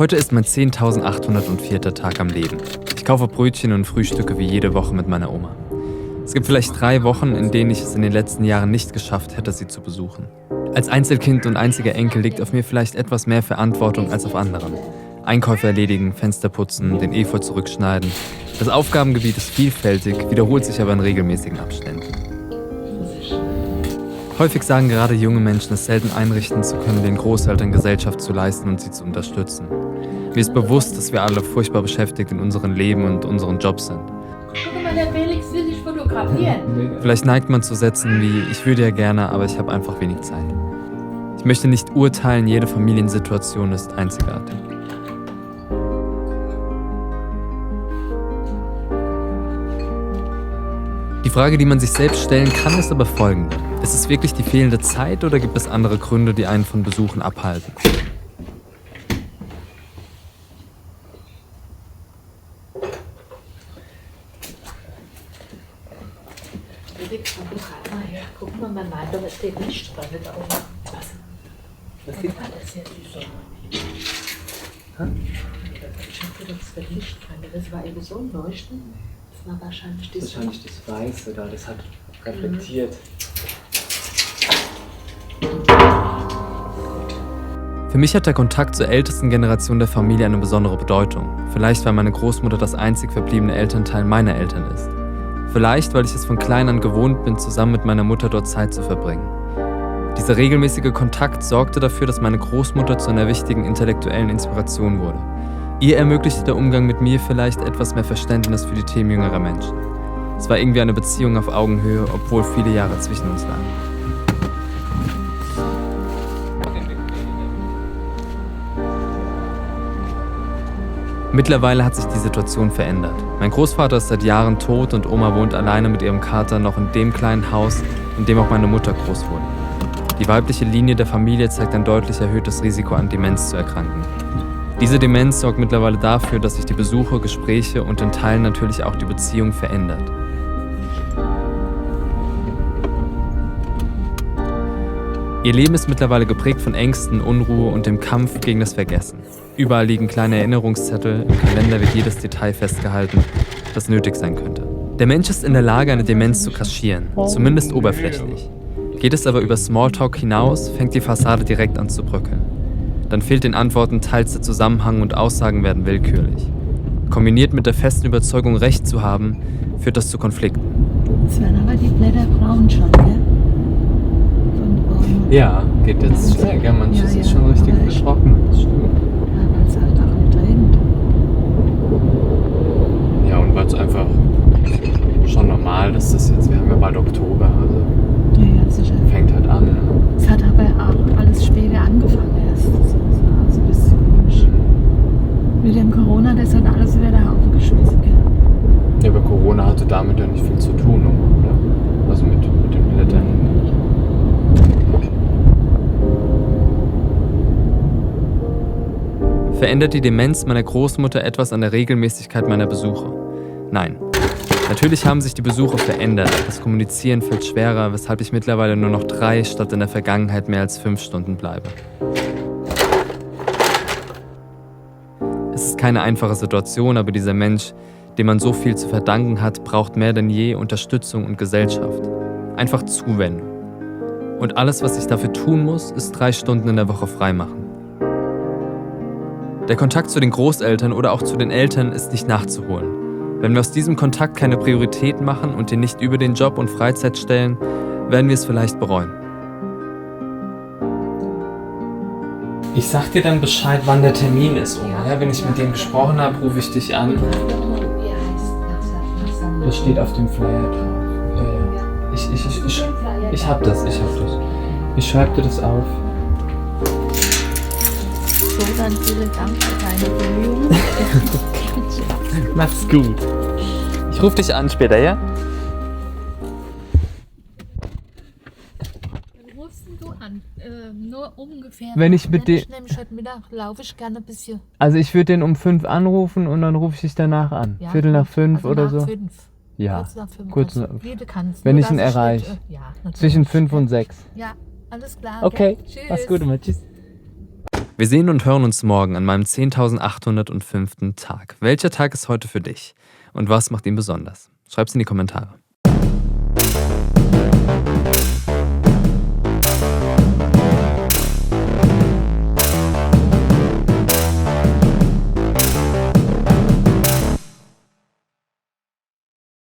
Heute ist mein 10.804. Tag am Leben. Ich kaufe Brötchen und frühstücke wie jede Woche mit meiner Oma. Es gibt vielleicht 3 Wochen, in denen ich es in den letzten Jahren nicht geschafft hätte, sie zu besuchen. Als Einzelkind und einziger Enkel liegt auf mir vielleicht etwas mehr Verantwortung als auf anderen. Einkäufe erledigen, Fenster putzen, den Efeu zurückschneiden. Das Aufgabengebiet ist vielfältig, wiederholt sich aber in regelmäßigen Abständen. Häufig sagen gerade junge Menschen, es selten einrichten zu können, den Großeltern Gesellschaft zu leisten und sie zu unterstützen. Mir ist bewusst, dass wir alle furchtbar beschäftigt in unserem Leben und unseren Jobs sind. Guck mal, der Felix will dich fotografieren. Vielleicht neigt man zu Sätzen wie, ich würde ja gerne, aber ich habe einfach wenig Zeit. Ich möchte nicht urteilen, jede Familiensituation ist einzigartig. Die Frage, die man sich selbst stellen kann, ist aber folgende. Ist es wirklich die fehlende Zeit oder gibt es andere Gründe, die einen von Besuchen abhalten? Felix, komm doch mal her. Guck mal, mein Mann, da steht Lichtstrahlen da oben. Was ist das hier? Ich hoffe, das wird Lichtstrahlen. Das war eben so ein Leuchten. Das war wahrscheinlich das Weiße da, das hat reflektiert. Für mich hat der Kontakt zur ältesten Generation der Familie eine besondere Bedeutung. Vielleicht, weil meine Großmutter das einzig verbliebene Elternteil meiner Eltern ist. Vielleicht, weil ich es von klein an gewohnt bin, zusammen mit meiner Mutter dort Zeit zu verbringen. Dieser regelmäßige Kontakt sorgte dafür, dass meine Großmutter zu einer wichtigen intellektuellen Inspiration wurde. Ihr ermöglichte der Umgang mit mir vielleicht etwas mehr Verständnis für die Themen jüngerer Menschen. Es war irgendwie eine Beziehung auf Augenhöhe, obwohl viele Jahre zwischen uns lagen. Mittlerweile hat sich die Situation verändert. Mein Großvater ist seit Jahren tot und Oma wohnt alleine mit ihrem Kater noch in dem kleinen Haus, in dem auch meine Mutter groß wurde. Die weibliche Linie der Familie zeigt ein deutlich erhöhtes Risiko, an Demenz zu erkranken. Diese Demenz sorgt mittlerweile dafür, dass sich die Besuche, Gespräche und in Teilen natürlich auch die Beziehung verändert. Ihr Leben ist mittlerweile geprägt von Ängsten, Unruhe und dem Kampf gegen das Vergessen. Überall liegen kleine Erinnerungszettel, im Kalender wird jedes Detail festgehalten, das nötig sein könnte. Der Mensch ist in der Lage, eine Demenz zu kaschieren, zumindest oberflächlich. Geht es aber über Smalltalk hinaus, fängt die Fassade direkt an zu bröckeln. Dann fehlt den Antworten teils der Zusammenhang und Aussagen werden willkürlich. Kombiniert mit der festen Überzeugung, Recht zu haben, führt das zu Konflikten. Es werden aber die Blätter braun schon, gell? Von den Bäumen. Ja, geht jetzt schnell, manches ist schon richtig erschrocken. Das stimmt. Ja, weil es halt auch nicht regnet. Ja, und weil es einfach schon normal ist, dass jetzt, wir haben ja bald Oktober, also Ja, sicher. fängt halt an. Es hat aber auch alles später angefangen erst. Das war also ein bisschen komisch. Mit dem Corona, das hat alles über den Haufen geschmissen, gell? Ja, aber Corona hatte damit ja nicht viel zu tun, oder? Also mit den Blättern. Verändert die Demenz meiner Großmutter etwas an der Regelmäßigkeit meiner Besuche? Nein. Natürlich haben sich die Besuche verändert. Das Kommunizieren fällt schwerer, weshalb ich mittlerweile nur noch 3 statt in der Vergangenheit mehr als 5 Stunden bleibe. Es ist keine einfache Situation, aber dieser Mensch, dem man so viel zu verdanken hat, braucht mehr denn je Unterstützung und Gesellschaft. Einfach zuwenden. Und alles, was ich dafür tun muss, ist 3 Stunden in der Woche freimachen. Der Kontakt zu den Großeltern oder auch zu den Eltern ist nicht nachzuholen. Wenn wir aus diesem Kontakt keine Priorität machen und ihn nicht über den Job und Freizeit stellen, werden wir es vielleicht bereuen. Ich sag dir dann Bescheid, wann der Termin ist, Oma. Ja, wenn ich mit dem gesprochen habe, rufe ich dich an. Das steht auf dem Flyer drauf. Ich hab das. Ich schreibe dir das auf. So, dann vielen Dank für deine Bemühungen. Mach's gut. Ich rufe dich an später, ja? Wann rufst du an? Nur ungefähr. Wenn ich mit nämlich heute Mittag laufe ich gerne ein bisschen. Also ich würde den um 5 anrufen und dann rufe ich dich danach an. Ja, Viertel nach 5 also oder nach so. 5. Ja, Kurz nach 5. kurz also, nach- wie du kannst. wenn Nur, ich ihn dass erreiche. nicht, ja, natürlich. Zwischen 5 und 6. Ja, alles klar. Okay, Tschüss. mach's gut immer. Tschüss. Wir sehen und hören uns morgen an meinem 10.805. Tag. Welcher Tag ist heute für dich? Und was macht ihn besonders? Schreib's in die Kommentare.